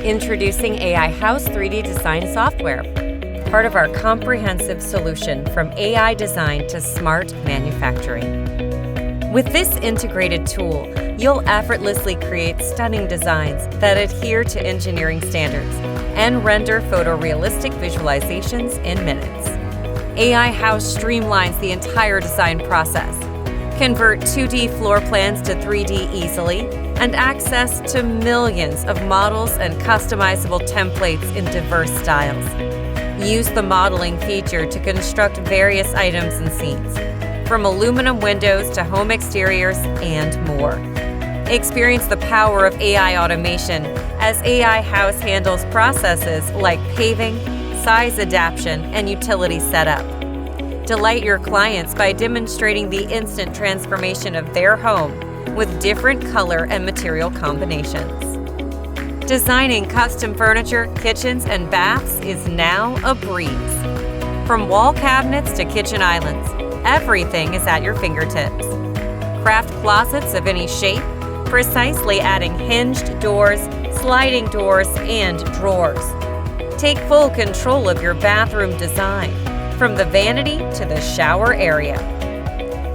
Introducing AI House 3D design software, part of our comprehensive solution from AI design to smart manufacturing. With this integrated tool, you'll effortlessly create stunning designs that adhere to engineering standards and render photorealistic visualizations in minutes. AI House streamlines the entire design process. Convert 2D floor plans to 3D easily, and access to millions of models and customizable templates in diverse styles. Use the modeling feature to construct various items and scenes, from aluminum windows to home exteriors and more. Experience the power of AI automation as AI House handles processes like paving, size adaptation, and utility setup. Delight your clients by demonstrating the instant transformation of their home with different color and material combinations. Designing custom furniture, kitchens, and baths is now a breeze. From wall cabinets to kitchen islands, everything is at your fingertips. Craft closets of any shape, precisely adding hinged doors, sliding doors, and drawers. Take full control of your bathroom design, from the vanity to the shower area.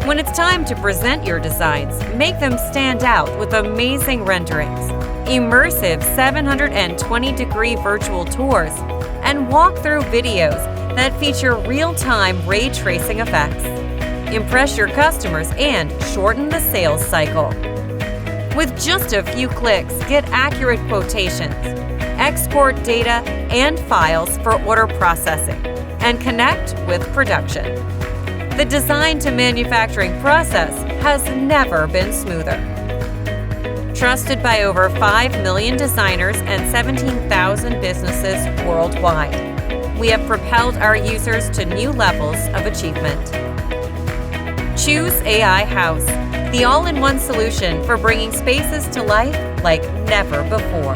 When it's time to present your designs, make them stand out with amazing renderings, immersive 720-degree virtual tours, and walkthrough videos that feature real-time ray tracing effects. Impress your customers and shorten the sales cycle. With just a few clicks, get accurate quotations, export data and files for order processing, and connect with production. The design to manufacturing process has never been smoother. Trusted by over 5 million designers and 17,000 businesses worldwide, we have propelled our users to new levels of achievement. Choose AI House, the all-in-one solution for bringing spaces to life like never before.